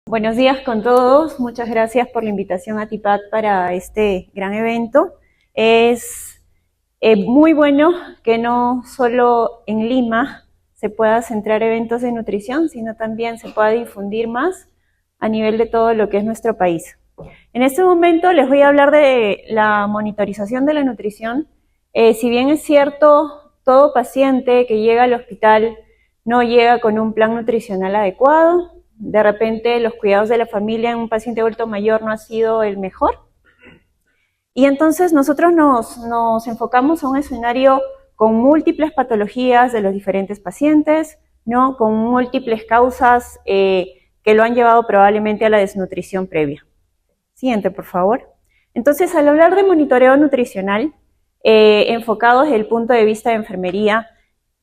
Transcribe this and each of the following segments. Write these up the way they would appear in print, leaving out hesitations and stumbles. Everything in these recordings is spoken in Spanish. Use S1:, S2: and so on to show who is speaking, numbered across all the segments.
S1: Buenos días con todos, muchas gracias por la invitación a TIPAD para este gran evento. Es muy bueno que no solo en Lima se pueda centrar eventos de nutrición, sino también se pueda difundir más a nivel de todo lo que es nuestro país. En este momento les voy a hablar de la monitorización de la nutrición. Si bien es cierto, todo paciente que llega al hospital no llega con un plan nutricional adecuado. De repente los cuidados de la familia en un paciente adulto mayor no ha sido el mejor. Y entonces nosotros nos enfocamos a un escenario con múltiples patologías de los diferentes pacientes, ¿no? Con múltiples causas que lo han llevado probablemente a la desnutrición previa. Siguiente, por favor. Entonces, al hablar de monitoreo nutricional, enfocado desde el punto de vista de enfermería,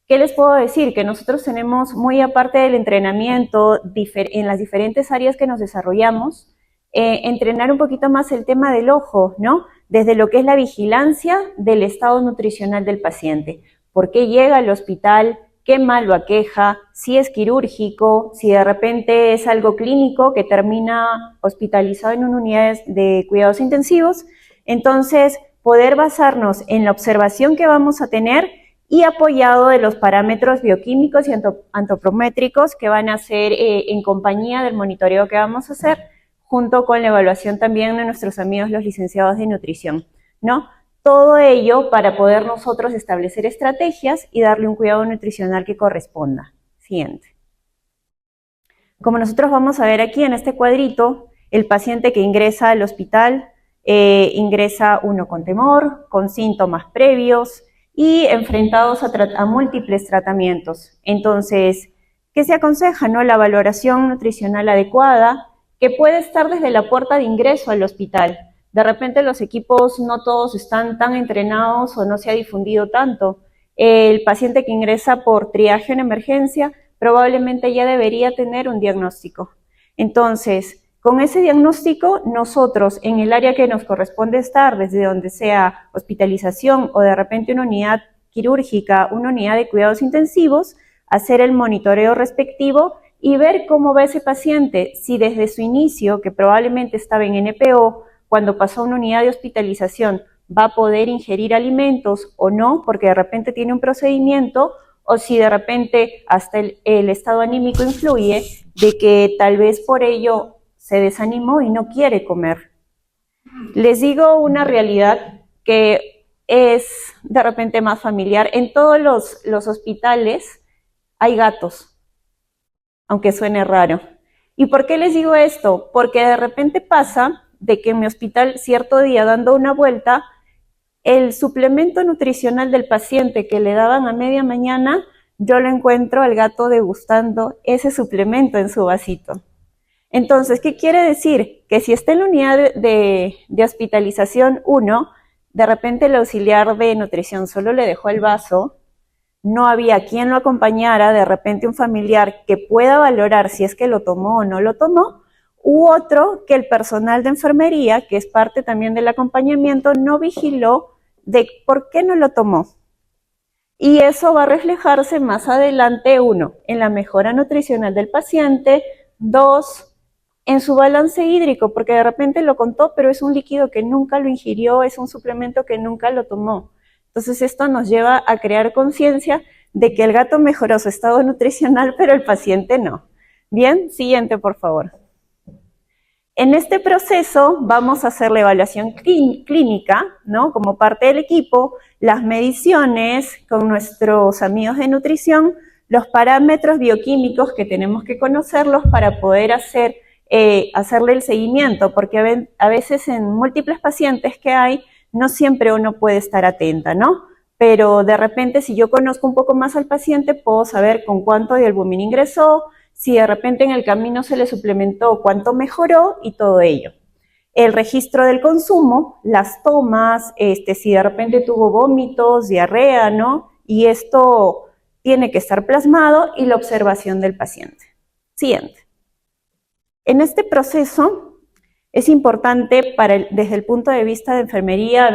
S1: ¿qué les puedo decir? Que nosotros tenemos, muy aparte del entrenamiento en las diferentes áreas que nos desarrollamos, entrenar un poquito más el tema del ojo, ¿no? Desde lo que es la vigilancia del estado nutricional del paciente. ¿Por qué llega al hospital? ¿Qué mal lo aqueja? Si es quirúrgico, si de repente es algo clínico que termina hospitalizado en una unidad de cuidados intensivos. Entonces, poder basarnos en la observación que vamos a tener y apoyado de los parámetros bioquímicos y antropométricos que van a ser en compañía del monitoreo que vamos a hacer, junto con la evaluación también de nuestros amigos los licenciados de nutrición, ¿no? Todo ello para poder nosotros establecer estrategias y darle un cuidado nutricional que corresponda. Siguiente. Como nosotros vamos a ver aquí en este cuadrito, el paciente que ingresa al hospital, ingresa uno con temor, con síntomas previos, y enfrentados a múltiples tratamientos. Entonces, ¿qué se aconseja? ¿No? La valoración nutricional adecuada, que puede estar desde la puerta de ingreso al hospital. De repente los equipos no todos están tan entrenados o no se ha difundido tanto. El paciente que ingresa por triaje en emergencia probablemente ya debería tener un diagnóstico. Entonces, con ese diagnóstico, nosotros en el área que nos corresponde estar, desde donde sea hospitalización o de repente una unidad quirúrgica, una unidad de cuidados intensivos, hacer el monitoreo respectivo y ver cómo va ese paciente, si desde su inicio, que probablemente estaba en NPO, cuando pasó a una unidad de hospitalización, va a poder ingerir alimentos o no, porque de repente tiene un procedimiento, o si de repente hasta el estado anímico influye, de que tal vez por ello se desanimó y no quiere comer. Les digo una realidad que es de repente más familiar. En todos los hospitales hay gatos, aunque suene raro. ¿Y por qué les digo esto? Porque de repente pasa de que en mi hospital cierto día dando una vuelta, el suplemento nutricional del paciente que le daban a media mañana, yo lo encuentro al gato degustando ese suplemento en su vasito. Entonces, ¿qué quiere decir? Que si está en la unidad de hospitalización 1, de repente el auxiliar de nutrición solo le dejó el vaso, no había quien lo acompañara, de repente un familiar que pueda valorar si es que lo tomó o no lo tomó, u otro que el personal de enfermería, que es parte también del acompañamiento, no vigiló de por qué no lo tomó. Y eso va a reflejarse más adelante, 1, en la mejora nutricional del paciente, 2, en su balance hídrico, porque de repente lo contó, pero es un líquido que nunca lo ingirió, es un suplemento que nunca lo tomó. Entonces esto nos lleva a crear conciencia de que el gato mejoró su estado nutricional, pero el paciente no. Bien, siguiente por favor. En este proceso vamos a hacer la evaluación clínica, ¿no? Como parte del equipo, las mediciones con nuestros amigos de nutrición, los parámetros bioquímicos que tenemos que conocerlos para poder hacerle el seguimiento, porque a veces en múltiples pacientes que hay, no siempre uno puede estar atenta, ¿no? Pero de repente si yo conozco un poco más al paciente, puedo saber con cuánto de albúmina ingresó, si de repente en el camino se le suplementó, cuánto mejoró y todo ello. El registro del consumo, las tomas, si de repente tuvo vómitos, diarrea, ¿no? Y esto tiene que estar plasmado y la observación del paciente. Siguiente. En este proceso es importante desde el punto de vista de enfermería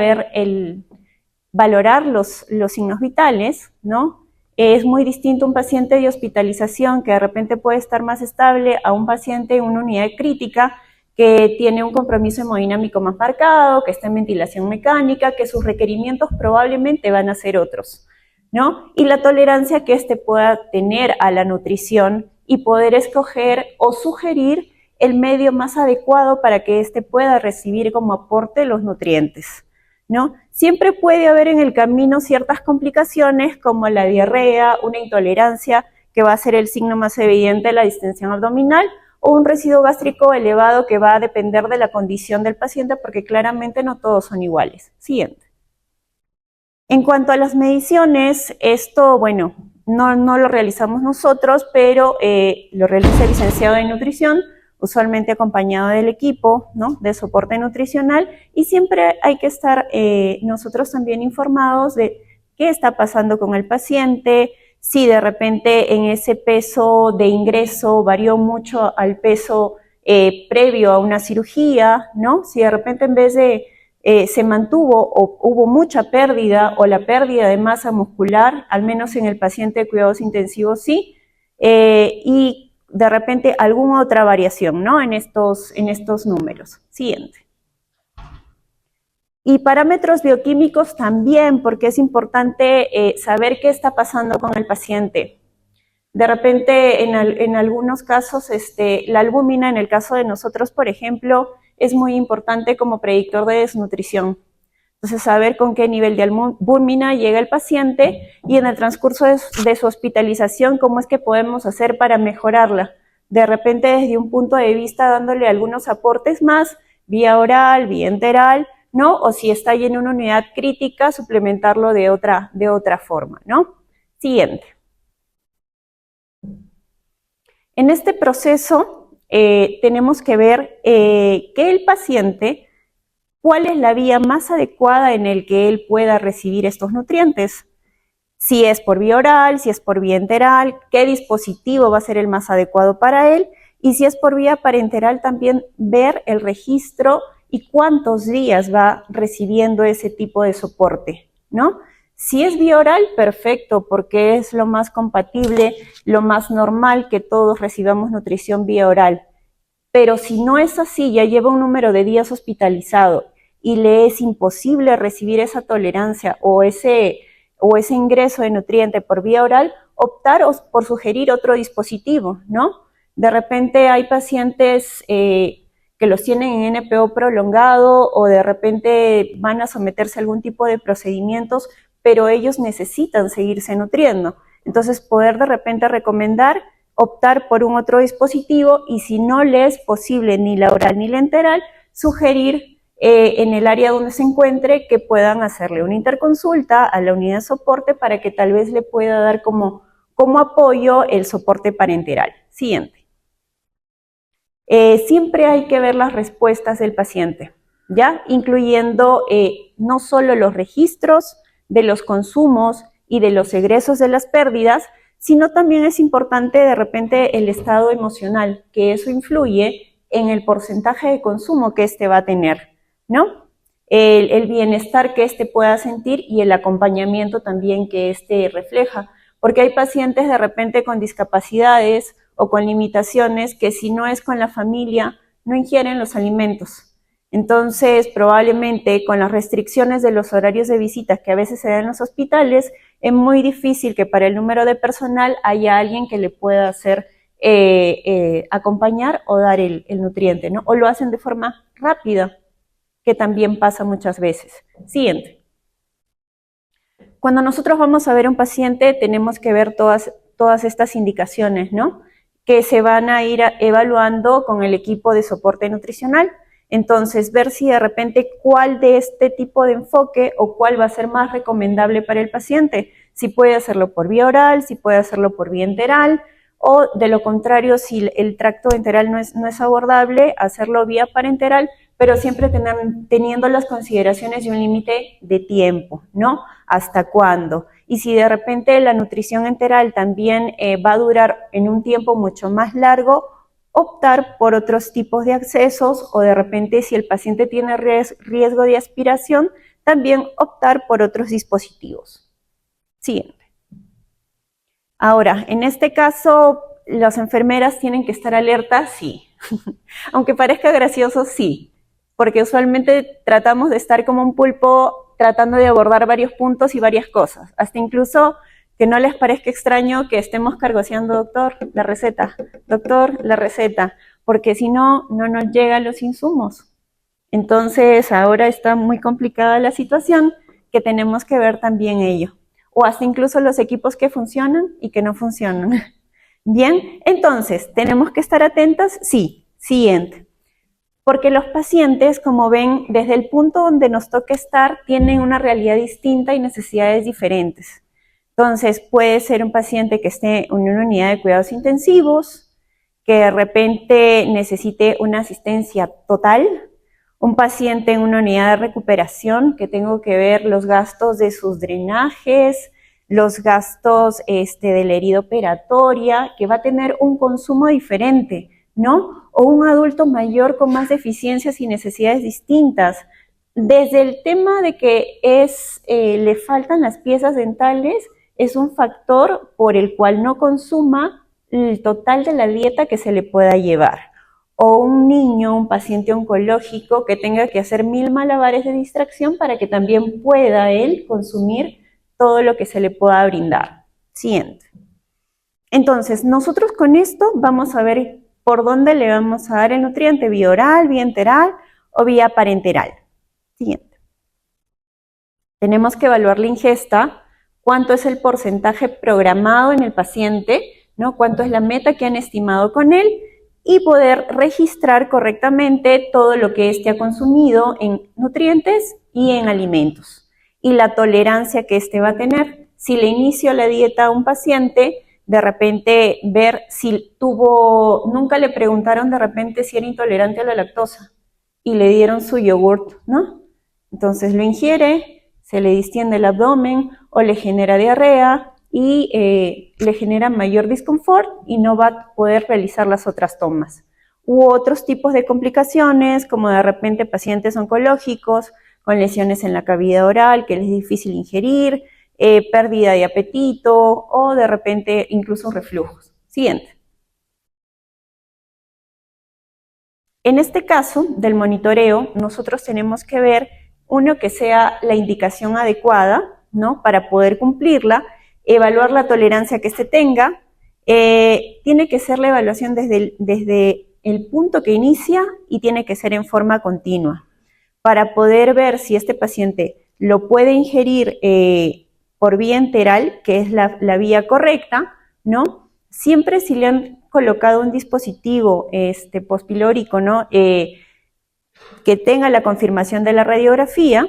S1: valorar los signos vitales, ¿no? es muy distinto un paciente de hospitalización que de repente puede estar más estable a un paciente en una unidad crítica que tiene un compromiso hemodinámico más marcado, que está en ventilación mecánica, que sus requerimientos probablemente van a ser otros, ¿no? Y la tolerancia que éste pueda tener a la nutrición y poder escoger o sugerir el medio más adecuado para que éste pueda recibir como aporte los nutrientes, ¿no? Siempre puede haber en el camino ciertas complicaciones como la diarrea, una intolerancia, que va a ser el signo más evidente de la distensión abdominal, o un residuo gástrico elevado que va a depender de la condición del paciente porque claramente no todos son iguales. Siguiente. En cuanto a las mediciones, esto, bueno, no lo realizamos nosotros, pero lo realiza el licenciado en nutrición, usualmente acompañado del equipo, ¿no?, de soporte nutricional, y siempre hay que estar nosotros también informados de qué está pasando con el paciente, si de repente en ese peso de ingreso varió mucho al peso previo a una cirugía, ¿no? Si de repente en vez de se mantuvo o hubo mucha pérdida o la pérdida de masa muscular, al menos en el paciente de cuidados intensivos sí, y de repente alguna otra variación, ¿no?, en estos números. Siguiente. Y parámetros bioquímicos también, porque es importante saber qué está pasando con el paciente. De repente, en algunos casos, la albúmina, en el caso de nosotros, por ejemplo, es muy importante como predictor de desnutrición. Entonces, saber con qué nivel de albúmina llega el paciente y en el transcurso de su hospitalización, cómo es que podemos hacer para mejorarla. De repente, desde un punto de vista, dándole algunos aportes más, vía oral, vía enteral, ¿no? O si está ya en una unidad crítica, suplementarlo de otra forma, ¿no? Siguiente. En este proceso tenemos que ver que el paciente, cuál es la vía más adecuada en el que él pueda recibir estos nutrientes. Si es por vía oral, si es por vía enteral, qué dispositivo va a ser el más adecuado para él, y si es por vía parenteral también ver el registro y cuántos días va recibiendo ese tipo de soporte, ¿no? Si es vía oral, perfecto, porque es lo más compatible, lo más normal que todos recibamos nutrición vía oral. Pero si no es así, ya lleva un número de días hospitalizado y le es imposible recibir esa tolerancia o ese ingreso de nutriente por vía oral, optar por sugerir otro dispositivo, ¿no? De repente hay pacientes que los tienen en NPO prolongado o de repente van a someterse a algún tipo de procedimientos, pero ellos necesitan seguirse nutriendo. Entonces, poder de repente recomendar optar por un otro dispositivo y si no le es posible ni la oral ni la enteral, sugerir en el área donde se encuentre que puedan hacerle una interconsulta a la unidad de soporte para que tal vez le pueda dar como apoyo el soporte parenteral. Siguiente. Siempre hay que ver las respuestas del paciente, ¿ya? Incluyendo no solo los registros de los consumos y de los egresos de las pérdidas, sino también es importante de repente el estado emocional, que eso influye en el porcentaje de consumo que éste va a tener, ¿no? El bienestar que éste pueda sentir y el acompañamiento también que éste refleja, porque hay pacientes de repente con discapacidades o con limitaciones que si no es con la familia, no ingieren los alimentos. Entonces, probablemente con las restricciones de los horarios de visitas que a veces se dan en los hospitales, es muy difícil que para el número de personal haya alguien que le pueda hacer acompañar o dar el nutriente, ¿no? O lo hacen de forma rápida, que también pasa muchas veces. Siguiente. Cuando nosotros vamos a ver a un paciente, tenemos que ver todas estas indicaciones, ¿no?, que se van a ir evaluando con el equipo de soporte nutricional. Entonces, ver si de repente cuál de este tipo de enfoque o cuál va a ser más recomendable para el paciente. Si puede hacerlo por vía oral, si puede hacerlo por vía enteral, o de lo contrario, si el tracto enteral no es abordable, hacerlo vía parenteral, pero siempre teniendo las consideraciones de un límite de tiempo, ¿no? ¿Hasta cuándo? Y si de repente la nutrición enteral también va a durar en un tiempo mucho más largo, optar por otros tipos de accesos o de repente si el paciente tiene riesgo de aspiración, también optar por otros dispositivos. Siguiente. Ahora, en este caso, las enfermeras tienen que estar alertas, sí. Aunque parezca gracioso, sí. Porque usualmente tratamos de estar como un pulpo tratando de abordar varios puntos y varias cosas. Hasta incluso que no les parezca extraño que estemos cargoseando, doctor, la receta, porque si no, no nos llegan los insumos. Entonces, ahora está muy complicada la situación que tenemos que ver también ello. O hasta incluso los equipos que funcionan y que no funcionan. Bien, entonces, ¿tenemos que estar atentas? Sí. Siguiente. Porque los pacientes, como ven, desde el punto donde nos toca estar, tienen una realidad distinta y necesidades diferentes. Entonces, puede ser un paciente que esté en una unidad de cuidados intensivos, que de repente necesite una asistencia total, un paciente en una unidad de recuperación, que tengo que ver los gastos de sus drenajes, los gastos de la herida operatoria, que va a tener un consumo diferente, ¿no? O un adulto mayor con más deficiencias y necesidades distintas. Desde el tema de que le faltan las piezas dentales, es un factor por el cual no consuma el total de la dieta que se le pueda llevar. O un niño, un paciente oncológico que tenga que hacer 1000 malabares de distracción para que también pueda él consumir todo lo que se le pueda brindar. Siguiente. Entonces, nosotros con esto vamos a ver por dónde le vamos a dar el nutriente, vía oral, vía enteral o vía parenteral. Siguiente. Tenemos que evaluar la ingesta, cuánto es el porcentaje programado en el paciente, ¿no? Cuánto es la meta que han estimado con él y poder registrar correctamente todo lo que éste ha consumido en nutrientes y en alimentos y la tolerancia que éste va a tener. Si le inicio la dieta a un paciente, de repente ver si nunca le preguntaron de repente si era intolerante a la lactosa y le dieron su yogurt, ¿no? Entonces lo ingiere, se le distiende el abdomen o le genera diarrea y le genera mayor disconfort y no va a poder realizar las otras tomas. U otros tipos de complicaciones, como de repente pacientes oncológicos con lesiones en la cavidad oral que les es difícil ingerir, pérdida de apetito o de repente incluso reflujos. Siguiente. En este caso del monitoreo, nosotros tenemos que ver, uno, que sea la indicación adecuada, ¿no? Para poder cumplirla, evaluar la tolerancia que éste tenga, tiene que ser la evaluación desde el punto que inicia y tiene que ser en forma continua, para poder ver si este paciente lo puede ingerir por vía enteral, que es la vía correcta, ¿no? Siempre si le han colocado un dispositivo pospilórico, ¿no? Que tenga la confirmación de la radiografía,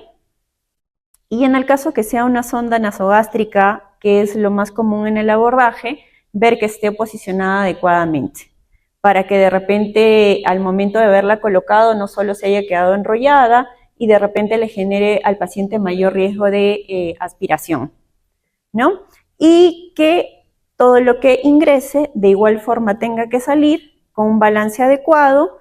S1: y en el caso que sea una sonda nasogástrica, que es lo más común en el abordaje, ver que esté posicionada adecuadamente, para que de repente al momento de haberla colocado no solo se haya quedado enrollada y de repente le genere al paciente mayor riesgo de aspiración, ¿no? Y que todo lo que ingrese de igual forma tenga que salir con un balance adecuado.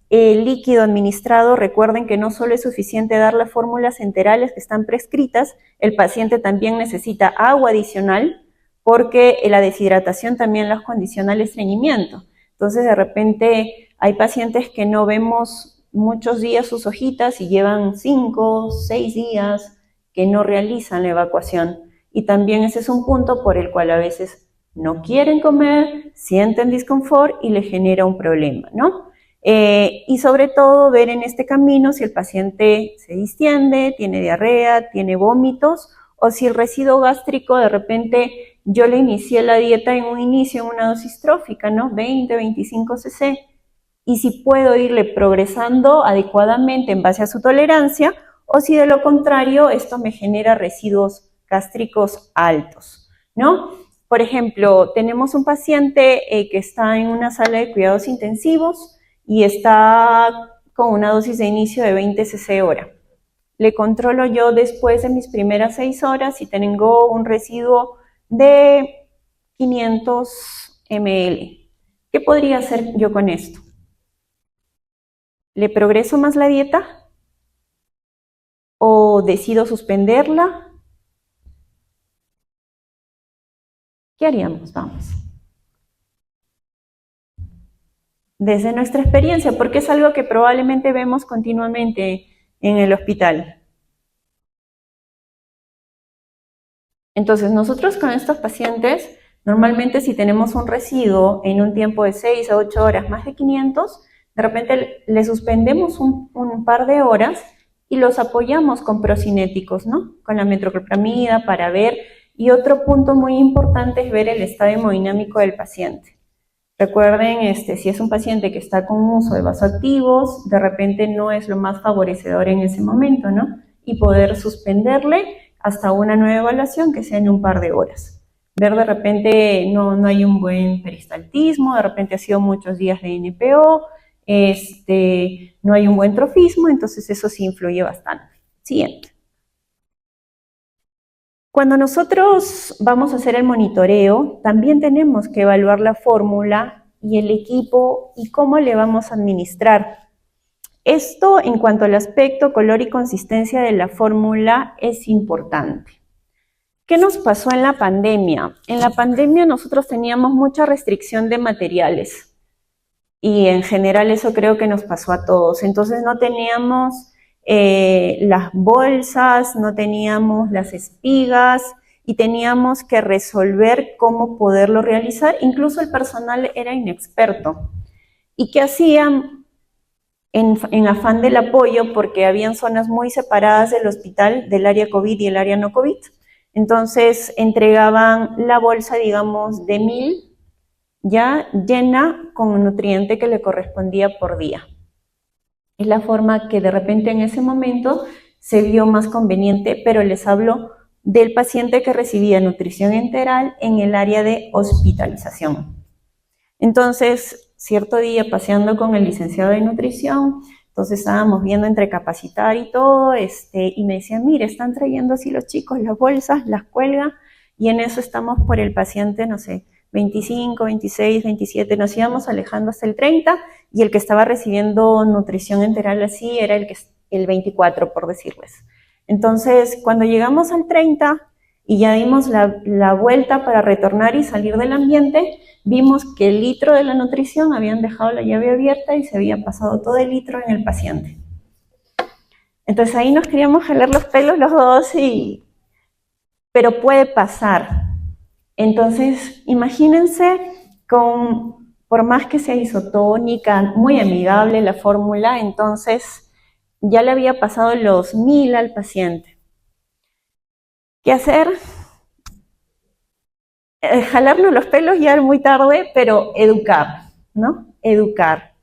S1: El líquido administrado, recuerden que no solo es suficiente dar las fórmulas enterales que están prescritas, el paciente también necesita agua adicional porque la deshidratación también las condiciona al estreñimiento. Entonces de repente hay pacientes que no vemos muchos días sus hojitas y llevan 5, 6 días que no realizan la evacuación. Y también ese es un punto por el cual a veces no quieren comer, sienten disconfort y les genera un problema, ¿no? Y sobre todo ver en este camino si el paciente se distiende, tiene diarrea, tiene vómitos, o si el residuo gástrico de repente yo le inicié la dieta en un inicio en una dosis trófica, ¿no? 20, 25 cc, y si puedo irle progresando adecuadamente en base a su tolerancia, o si de lo contrario esto me genera residuos gástricos altos, ¿no? Por ejemplo, tenemos un paciente que está en una sala de cuidados intensivos y está con una dosis de inicio de 20 cc hora. Le controlo yo después de mis primeras 6 horas y tengo un residuo de 500 ml. ¿Qué podría hacer yo con esto? ¿Le progreso más la dieta? ¿O decido suspenderla? ¿Qué haríamos? Vamos. Desde nuestra experiencia, porque es algo que probablemente vemos continuamente en el hospital. Entonces, nosotros con estos pacientes, normalmente si tenemos un residuo en un tiempo de 6 a 8 horas, más de 500, de repente le suspendemos un par de horas y los apoyamos con procinéticos, ¿no? Con la metoclopramida para ver. Y otro punto muy importante es ver el estado hemodinámico del paciente. Recuerden, si es un paciente que está con uso de vasoactivos, de repente no es lo más favorecedor en ese momento, ¿no? Y poder suspenderle hasta una nueva evaluación que sea en un par de horas. Ver de repente no hay un buen peristaltismo, de repente ha sido muchos días de NPO, no hay un buen trofismo, entonces eso sí influye bastante. Siguiente. Cuando nosotros vamos a hacer el monitoreo, también tenemos que evaluar la fórmula y el equipo y cómo le vamos a administrar. Esto, en cuanto al aspecto, color y consistencia de la fórmula, es importante. ¿Qué nos pasó en la pandemia? En la pandemia nosotros teníamos mucha restricción de materiales y en general eso creo que nos pasó a todos. Entonces no teníamos las bolsas, no teníamos las espigas y teníamos que resolver cómo poderlo realizar. Incluso el personal era inexperto. ¿Y qué hacían? En afán del apoyo, porque habían zonas muy separadas del hospital, del área COVID y el área no COVID. Entonces entregaban la bolsa, digamos, de 1000, ya llena con un nutriente que le correspondía por día. Es la forma que de repente en ese momento se vio más conveniente, pero les hablo del paciente que recibía nutrición enteral en el área de hospitalización. Entonces, cierto día paseando con el licenciado de nutrición, entonces estábamos viendo entre capacitar y todo, y me decía, mire, están trayendo así los chicos las bolsas, las cuelgan, y en eso estamos por el paciente, no sé, 25, 26, 27, nos íbamos alejando hasta el 30, y el que estaba recibiendo nutrición enteral así era el 24, por decirles. Entonces, cuando llegamos al 30 y ya dimos la vuelta para retornar y salir del ambiente, vimos que el litro de la nutrición habían dejado la llave abierta y se había pasado todo el litro en el paciente. Entonces ahí nos queríamos jalar los pelos los dos, pero puede pasar. Entonces, imagínense, por más que sea isotónica, muy amigable la fórmula, entonces ya le había pasado los 1000 al paciente. ¿Qué hacer? Jalarnos los pelos ya muy tarde, pero educar, ¿no? Educar.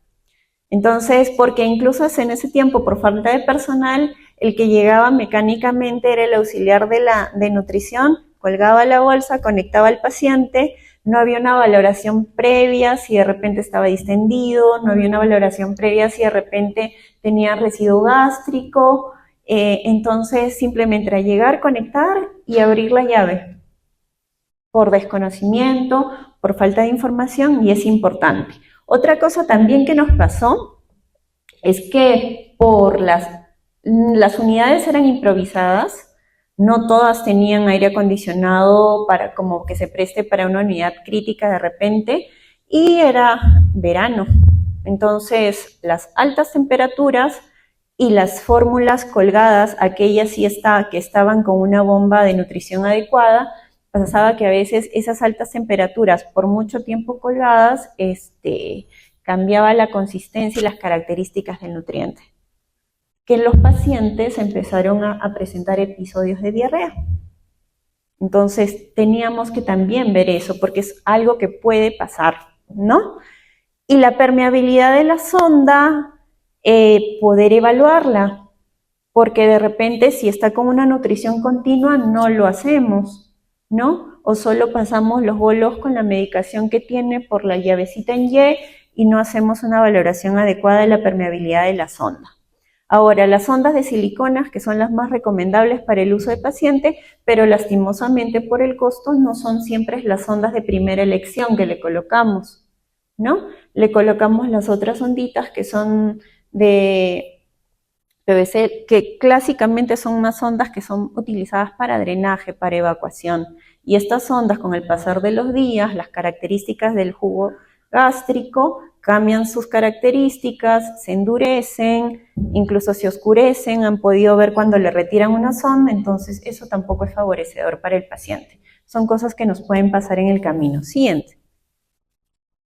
S1: Entonces, porque incluso en ese tiempo, por falta de personal, el que llegaba mecánicamente era el auxiliar de nutrición, colgaba la bolsa, conectaba al paciente, no había una valoración previa si de repente estaba distendido, no había una valoración previa si de repente tenía residuo gástrico, entonces simplemente era llegar, conectar y abrir la llave. Por desconocimiento, por falta de información, y es importante. Otra cosa también que nos pasó es que las unidades eran improvisadas, no todas tenían aire acondicionado para como que se preste para una unidad crítica de repente, y era verano. Entonces, las altas temperaturas y las fórmulas colgadas, aquellas que estaban con una bomba de nutrición adecuada, pasaba que a veces esas altas temperaturas por mucho tiempo colgadas cambiaba la consistencia y las características del nutriente, que los pacientes empezaron a presentar episodios de diarrea. Entonces teníamos que también ver eso, porque es algo que puede pasar, ¿no? Y la permeabilidad de la sonda, poder evaluarla, porque de repente si está con una nutrición continua no lo hacemos, ¿no? O solo pasamos los bolos con la medicación que tiene por la llavecita en y no hacemos una valoración adecuada de la permeabilidad de la sonda. Ahora, las sondas de siliconas, que son las más recomendables para el uso de paciente, pero lastimosamente por el costo no son siempre las sondas de primera elección que le colocamos, ¿no? Le colocamos las otras sonditas que son de PVC, que clásicamente son unas sondas que son utilizadas para drenaje, para evacuación, Y estas sondas, con el pasar de los días, las características del jugo gástrico cambian sus características, se endurecen, incluso se oscurecen, han podido ver cuando le retiran una sonda, entonces eso tampoco es favorecedor para el paciente. Son cosas que nos pueden pasar en el camino. Siguiente.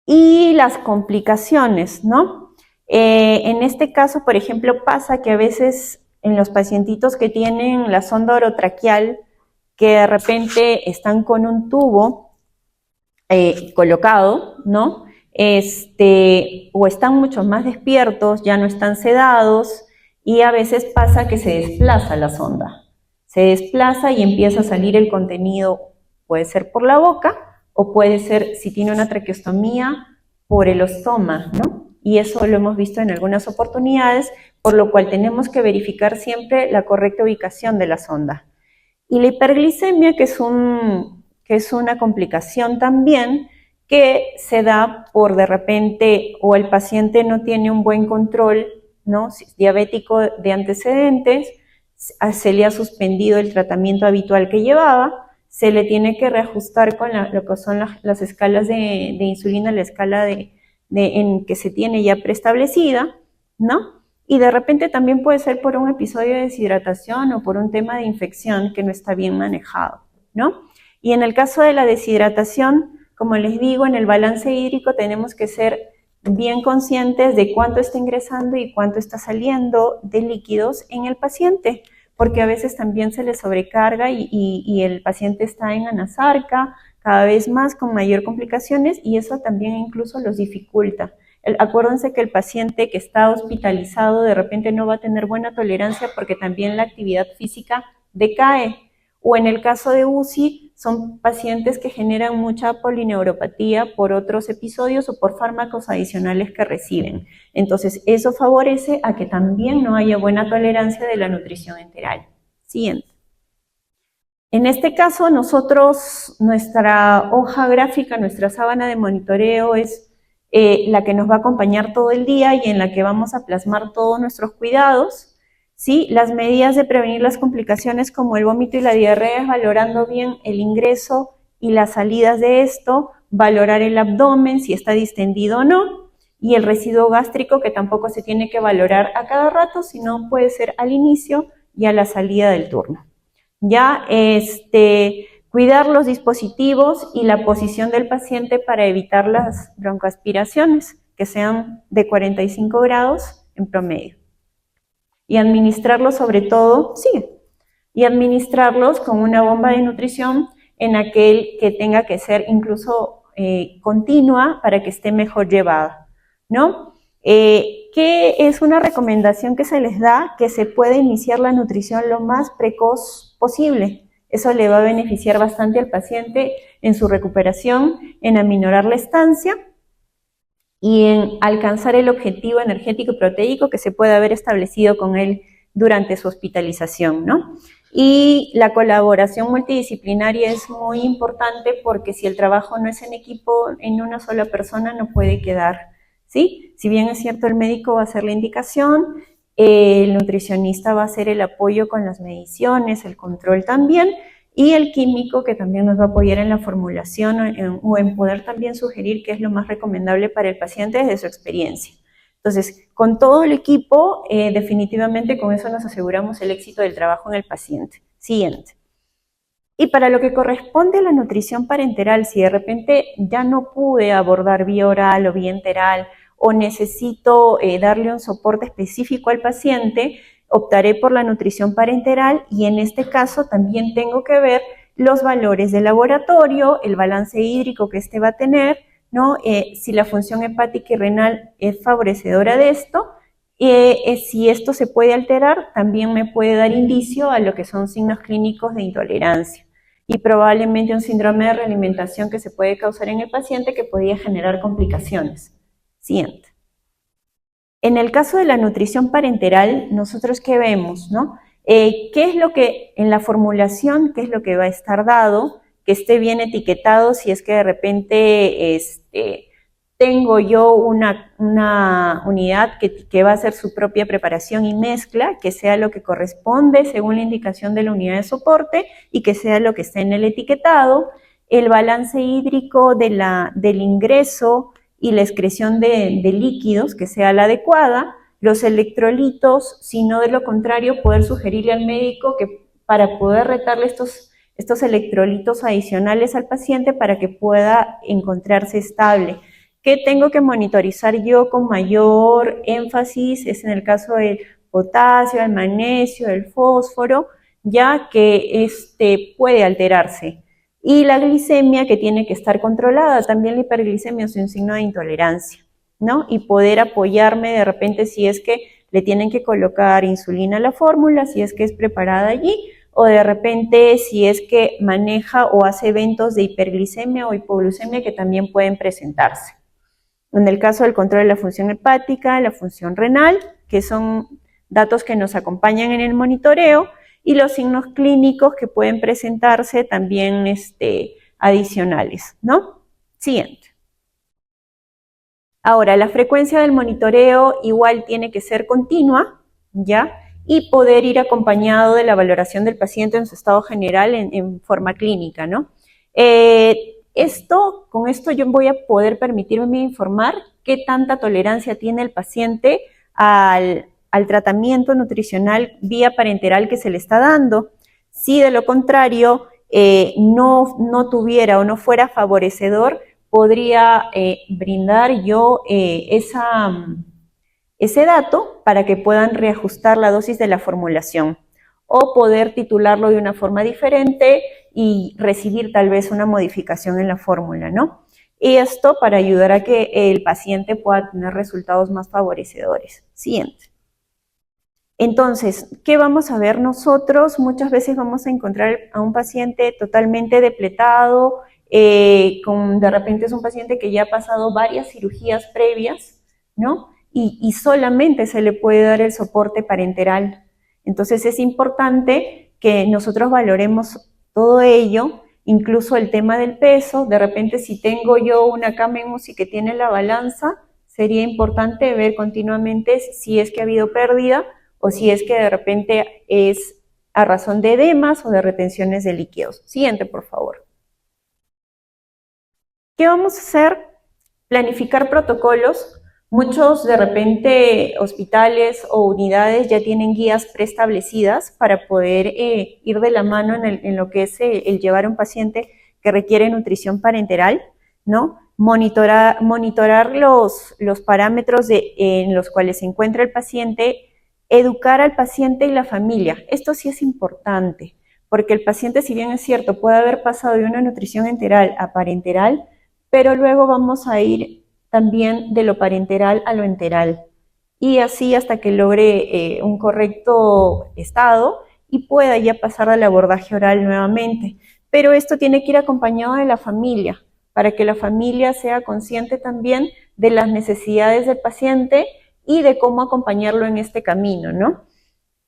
S1: Y las complicaciones, ¿no? En este caso, por ejemplo, pasa que a veces en los pacientitos que tienen la sonda orotraqueal, que de repente están con un tubo colocado, ¿no? O están mucho más despiertos, ya no están sedados, y a veces pasa que se desplaza la sonda. Se desplaza y empieza a salir el contenido, puede ser por la boca, o puede ser, si tiene una traqueostomía, por el ostoma, ¿no? Y eso lo hemos visto en algunas oportunidades, por lo cual tenemos que verificar siempre la correcta ubicación de la sonda. Y la hiperglicemia, que es una complicación también, que se da por de repente, o el paciente no tiene un buen control, ¿no? Si es diabético de antecedentes, se le ha suspendido el tratamiento habitual que llevaba, se le tiene que reajustar con lo que son las escalas de insulina, la escala en que se tiene ya preestablecida, ¿no? Y de repente también puede ser por un episodio de deshidratación o por un tema de infección que no está bien manejado, ¿no? Y en el caso de la deshidratación, como les digo, en el balance hídrico tenemos que ser bien conscientes de cuánto está ingresando y cuánto está saliendo de líquidos en el paciente, porque a veces también se le sobrecarga y el paciente está en anasarca cada vez más con mayor complicaciones, y eso también incluso los dificulta. Acuérdense que el paciente que está hospitalizado de repente no va a tener buena tolerancia porque también la actividad física decae. O en el caso de UCI, son pacientes que generan mucha polineuropatía por otros episodios o por fármacos adicionales que reciben. Entonces, eso favorece a que también no haya buena tolerancia de la nutrición enteral. Siguiente. En este caso, nosotros, nuestra hoja gráfica, nuestra sábana de monitoreo es la que nos va a acompañar todo el día y en la que vamos a plasmar todos nuestros cuidados, ¿sí? Las medidas de prevenir las complicaciones como el vómito y la diarrea es valorando bien el ingreso y las salidas de esto, valorar el abdomen, si está distendido o no, y el residuo gástrico, que tampoco se tiene que valorar a cada rato, sino puede ser al inicio y a la salida del turno. Ya, cuidar los dispositivos y la posición del paciente para evitar las broncoaspiraciones, que sean de 45 grados en promedio. Y administrarlos sobre todo, y administrarlos con una bomba de nutrición en aquel que tenga que ser incluso continua para que esté mejor llevada, ¿no? ¿Qué es una recomendación que se les da? Que se puede iniciar la nutrición lo más precoz posible. Eso le va a beneficiar bastante al paciente en su recuperación, en aminorar la estancia y en alcanzar el objetivo energético y proteico que se puede haber establecido con él durante su hospitalización, ¿no? Y la colaboración multidisciplinaria es muy importante porque si el trabajo no es en equipo, en una sola persona no puede quedar, ¿sí? Si bien es cierto, el médico va a hacer la indicación, el nutricionista va a hacer el apoyo con las mediciones, el control también, y el químico que también nos va a apoyar en la formulación o en poder también sugerir qué es lo más recomendable para el paciente desde su experiencia. Entonces, con todo el equipo, definitivamente con eso nos aseguramos el éxito del trabajo en el paciente. Siguiente. Y para lo que corresponde a la nutrición parenteral, si de repente ya no pude abordar vía oral o vía enteral, o necesito darle un soporte específico al paciente, optaré por la nutrición parenteral y en este caso también tengo que ver los valores de laboratorio, el balance hídrico que va a tener, ¿no? Si la función hepática y renal es favorecedora de esto, si esto se puede alterar, también me puede dar indicio a lo que son signos clínicos de intolerancia y probablemente un síndrome de realimentación que se puede causar en el paciente que podría generar complicaciones. Siguiente. En el caso de la nutrición parenteral, nosotros ¿qué vemos, no? ¿Qué es lo que en la formulación, qué es lo que va a estar dado, que esté bien etiquetado si es que de repente tengo yo una unidad que va a hacer su propia preparación y mezcla, que sea lo que corresponde según la indicación de la unidad de soporte y que sea lo que esté en el etiquetado. El balance hídrico del ingreso y la excreción de líquidos, que sea la adecuada. Los electrolitos, si no de lo contrario, poder sugerirle al médico que para poder retarle estos electrolitos adicionales al paciente para que pueda encontrarse estable. ¿Qué tengo que monitorizar yo con mayor énfasis? Es en el caso del potasio, el magnesio, el fósforo, ya que puede alterarse. Y la glicemia, que tiene que estar controlada. También la hiperglicemia es un signo de intolerancia, ¿no? Y poder apoyarme de repente si es que le tienen que colocar insulina a la fórmula, si es que es preparada allí, o de repente si es que maneja o hace eventos de hiperglicemia o hipoglucemia que también pueden presentarse. En el caso del control de la función hepática, la función renal, que son datos que nos acompañan en el monitoreo, y los signos clínicos que pueden presentarse también adicionales, ¿no? Siguiente. Ahora, la frecuencia del monitoreo igual tiene que ser continua, ¿ya? Y poder ir acompañado de la valoración del paciente en su estado general en forma clínica, ¿no? Con esto yo voy a poder permitirme informar qué tanta tolerancia tiene el paciente al tratamiento nutricional vía parenteral que se le está dando. Si de lo contrario no tuviera o no fuera favorecedor, podría brindar yo ese dato para que puedan reajustar la dosis de la formulación o poder titularlo de una forma diferente y recibir tal vez una modificación en la fórmula, ¿no? Y esto para ayudar a que el paciente pueda tener resultados más favorecedores. Siguiente. Entonces, ¿qué vamos a ver nosotros? Muchas veces vamos a encontrar a un paciente totalmente depletado, de repente es un paciente que ya ha pasado varias cirugías previas, ¿no? Y solamente se le puede dar el soporte parenteral. Entonces es importante que nosotros valoremos todo ello, incluso el tema del peso. De repente si tengo yo una cama en UCI que tiene la balanza, sería importante ver continuamente si es que ha habido pérdida o si es que de repente es a razón de edemas o de retenciones de líquidos. Siguiente, por favor. ¿Qué vamos a hacer? Planificar protocolos. Muchos de repente hospitales o unidades ya tienen guías preestablecidas para poder ir de la mano en lo que es el llevar a un paciente que requiere nutrición parenteral, ¿no? Monitorar los parámetros en los cuales se encuentra el paciente, educar al paciente y la familia. Esto sí es importante, porque el paciente, si bien es cierto, puede haber pasado de una nutrición enteral a parenteral, pero luego vamos a ir también de lo parenteral a lo enteral, y así hasta que logre un correcto estado y pueda ya pasar al abordaje oral nuevamente. Pero esto tiene que ir acompañado de la familia, para que la familia sea consciente también de las necesidades del paciente y de cómo acompañarlo en este camino, ¿no?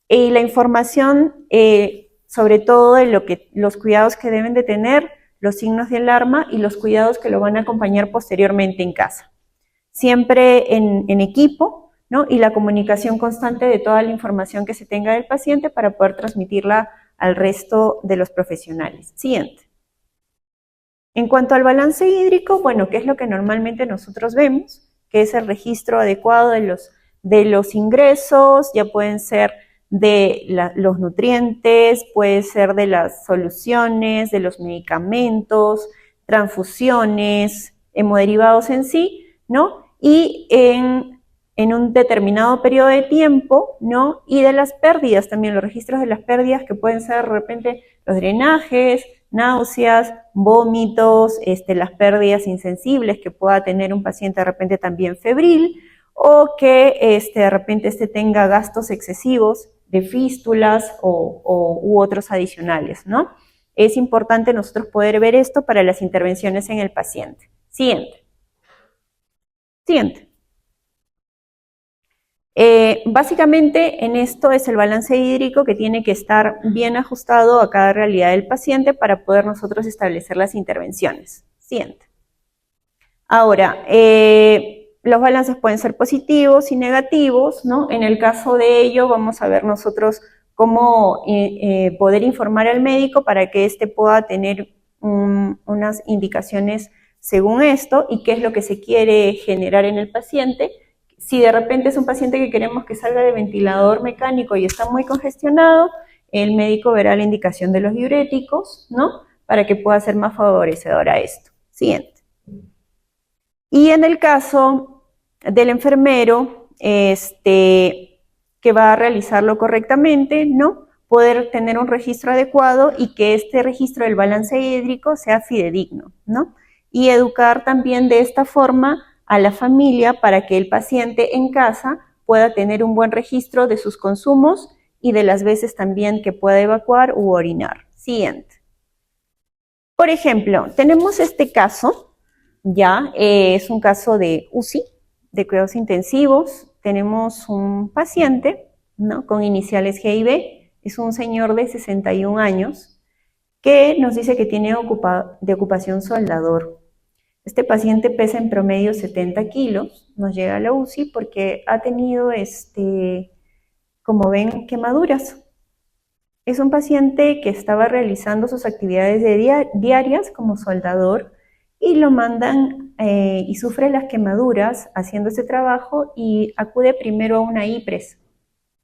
S1: Y la información, sobre todo de los cuidados que deben de tener, los signos de alarma y los cuidados que lo van a acompañar posteriormente en casa. Siempre en equipo, ¿no? Y la comunicación constante de toda la información que se tenga del paciente para poder transmitirla al resto de los profesionales. Siguiente. En cuanto al balance hídrico, bueno, ¿qué es lo que normalmente nosotros vemos? Que es el registro adecuado de los ingresos, ya pueden ser de los nutrientes, puede ser de las soluciones, de los medicamentos, transfusiones, hemoderivados en sí, ¿no? Y en un determinado periodo de tiempo, ¿no? Y de las pérdidas también, los registros de las pérdidas que pueden ser de repente los drenajes, náuseas, vómitos, las pérdidas insensibles que pueda tener un paciente de repente también febril, o que de repente tenga gastos excesivos de fístulas u otros adicionales, ¿no? Es importante nosotros poder ver esto para las intervenciones en el paciente. Siguiente. Siguiente. Básicamente en esto es el balance hídrico que tiene que estar bien ajustado a cada realidad del paciente para poder nosotros establecer las intervenciones. Siguiente. Ahora, los balances pueden ser positivos y negativos, ¿no? En el caso de ello, vamos a ver nosotros cómo poder informar al médico para que éste pueda tener unas indicaciones según esto y qué es lo que se quiere generar en el paciente. Si de repente es un paciente que queremos que salga de ventilador mecánico y está muy congestionado, el médico verá la indicación de los diuréticos, ¿no? Para que pueda ser más favorecedor a esto. Siguiente. Y en el caso del enfermero, que va a realizarlo correctamente, ¿no? Poder tener un registro adecuado y que este registro del balance hídrico sea fidedigno, ¿no? Y educar también de esta forma a la familia para que el paciente en casa pueda tener un buen registro de sus consumos y de las veces también que pueda evacuar u orinar. Siguiente. Por ejemplo, tenemos este caso, ya es un caso de UCI, de cuidados intensivos. Tenemos un paciente, ¿no? Con iniciales GIB, es un señor de 61 años que nos dice que tiene de ocupación soldador. Este paciente pesa en promedio 70 kilos, nos llega a la UCI porque ha tenido, como ven, quemaduras. Es un paciente que estaba realizando sus actividades diarias como soldador y lo mandan y sufre las quemaduras haciendo ese trabajo y acude primero a una IPRES,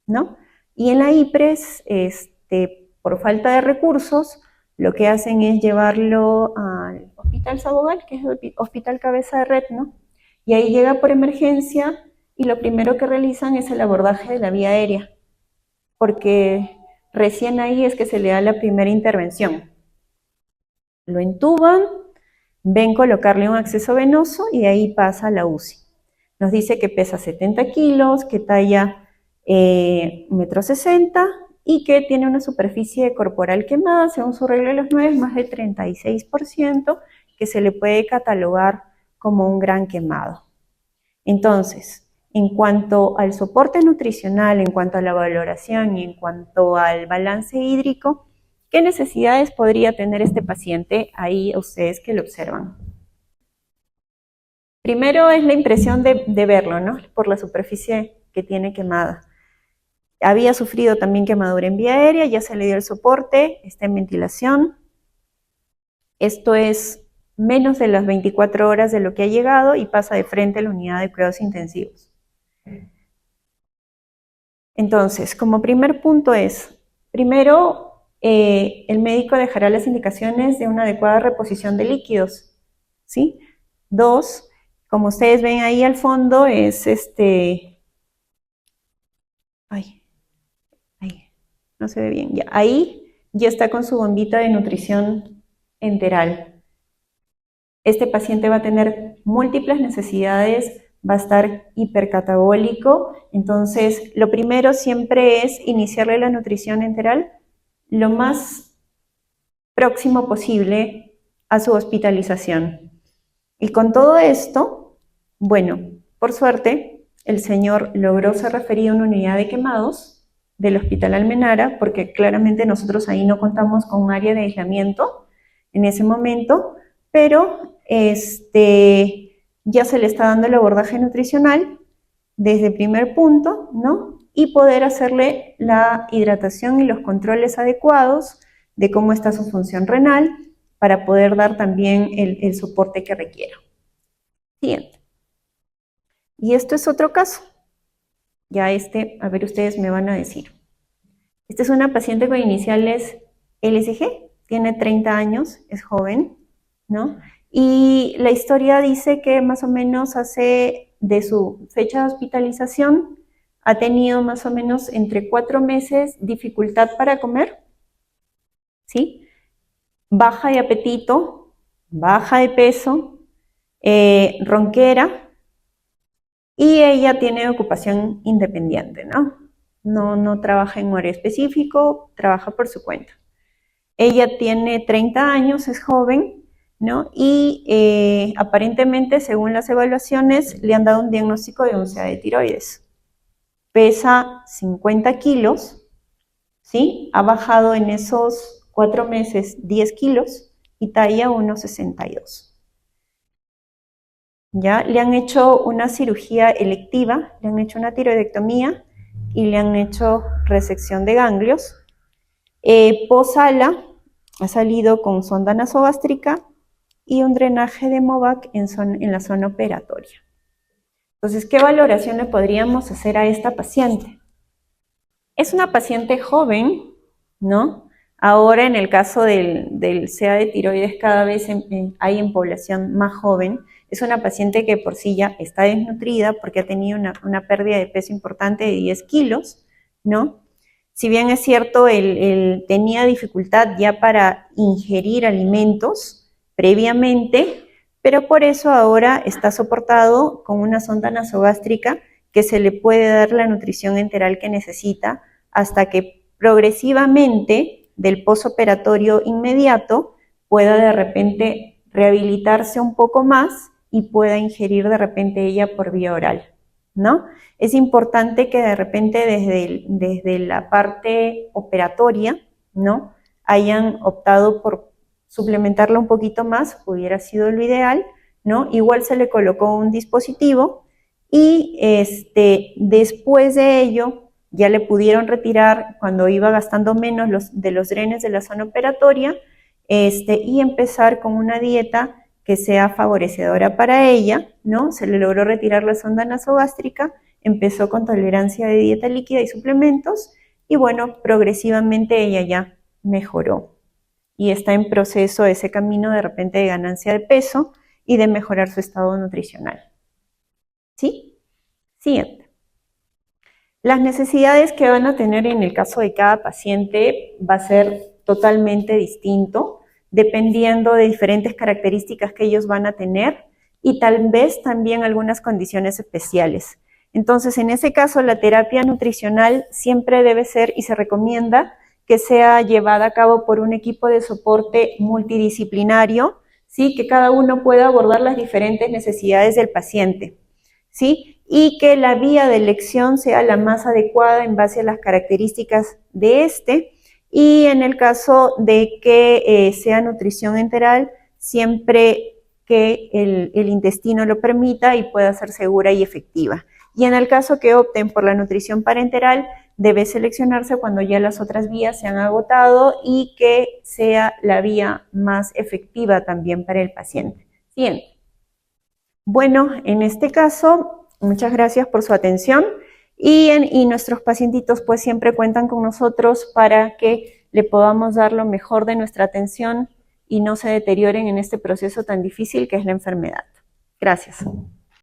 S1: ¿no? Y en la IPRES, por falta de recursos, lo que hacen es llevarlo al Hospital Sabogal, que es el Hospital Cabeza de Red, ¿no? Y ahí llega por emergencia y lo primero que realizan es el abordaje de la vía aérea, porque recién ahí es que se le da la primera intervención. Lo entuban, ven colocarle un acceso venoso y de ahí pasa a la UCI. Nos dice que pesa 70 kilos, que talla 1,60 m y que tiene una superficie corporal quemada, según su regla de los 9, más de 36%, que se le puede catalogar como un gran quemado. Entonces, en cuanto al soporte nutricional, en cuanto a la valoración y en cuanto al balance hídrico, ¿qué necesidades podría tener este paciente? Ahí ustedes que lo observan. Primero es la impresión de verlo, ¿no? Por la superficie que tiene quemada. Había sufrido también quemadura en vía aérea, ya se le dio el soporte, está en ventilación. Esto es menos de las 24 horas de lo que ha llegado y pasa de frente a la unidad de cuidados intensivos. Entonces, como primer punto es, primero, el médico dejará las indicaciones de una adecuada reposición de líquidos, ¿sí? 2, como ustedes ven ahí al fondo, es no se ve bien, ya. Ahí ya está con su bombita de nutrición enteral. Este paciente va a tener múltiples necesidades, va a estar hipercatabólico, entonces lo primero siempre es iniciarle la nutrición enteral lo más próximo posible a su hospitalización. Y con todo esto, bueno, por suerte, el señor logró ser referido a una unidad de quemados del Hospital Almenara, porque claramente nosotros ahí no contamos con un área de aislamiento en ese momento, pero ya se le está dando el abordaje nutricional desde el primer punto, ¿no? Y poder hacerle la hidratación y los controles adecuados de cómo está su función renal para poder dar también el soporte que requiera. Siguiente. Y esto es otro caso. Ya a ver, ustedes me van a decir. Esta es una paciente con iniciales LSG, tiene 30 años, es joven, ¿no? Y la historia dice que más o menos de su fecha de hospitalización, ha tenido más o menos entre 4 meses dificultad para comer, ¿sí? Baja de apetito, baja de peso, ronquera, y ella tiene ocupación independiente, ¿no? No trabaja en horario específico, trabaja por su cuenta. Ella tiene 30 años, es joven, ¿no? Y aparentemente, según las evaluaciones, le han dado un diagnóstico de úlcera de tiroides. Pesa 50 kilos, ¿sí? Ha bajado en esos 4 meses 10 kilos y talla 1,62. ¿ya? Le han hecho una cirugía electiva, le han hecho una tiroidectomía y le han hecho resección de ganglios. Posala ha salido con sonda nasogástrica y un drenaje de Movac en la zona operatoria. Entonces, ¿qué valoración le podríamos hacer a esta paciente? Es una paciente joven, ¿no? Ahora, en el caso del CA de tiroides, cada vez hay en población más joven. Es una paciente que por sí ya está desnutrida porque ha tenido una pérdida de peso importante de 10 kilos, ¿no? Si bien es cierto, él tenía dificultad ya para ingerir alimentos previamente, pero por eso ahora está soportado con una sonda nasogástrica que se le puede dar la nutrición enteral que necesita hasta que progresivamente del posoperatorio inmediato pueda de repente rehabilitarse un poco más y pueda ingerir de repente ella por vía oral, ¿no? Es importante que de repente desde la parte operatoria, ¿no? Hayan optado por suplementarla un poquito más, hubiera sido lo ideal, ¿no? Igual se le colocó un dispositivo y después de ello ya le pudieron retirar cuando iba gastando menos de los drenes de la zona operatoria y empezar con una dieta que sea favorecedora para ella, ¿no? Se le logró retirar la sonda nasogástrica, empezó con tolerancia de dieta líquida y suplementos y bueno, progresivamente ella ya mejoró y está en proceso ese camino de repente de ganancia de peso y de mejorar su estado nutricional. ¿Sí? Siguiente. Las necesidades que van a tener en el caso de cada paciente va a ser totalmente distinto, dependiendo de diferentes características que ellos van a tener y tal vez también algunas condiciones especiales. Entonces, en ese caso, la terapia nutricional siempre debe ser y se recomienda que sea llevada a cabo por un equipo de soporte multidisciplinario, ¿sí? Que cada uno pueda abordar las diferentes necesidades del paciente, ¿sí? Y que la vía de elección sea la más adecuada en base a las características de y en el caso de que sea nutrición enteral, siempre que el intestino lo permita y pueda ser segura y efectiva. Y en el caso que opten por la nutrición parenteral, debe seleccionarse cuando ya las otras vías se han agotado y que sea la vía más efectiva también para el paciente. Siguiente. Bueno, en este caso, muchas gracias por su atención y nuestros pacientitos pues siempre cuentan con nosotros para que le podamos dar lo mejor de nuestra atención y no se deterioren en este proceso tan difícil que es la enfermedad. Gracias.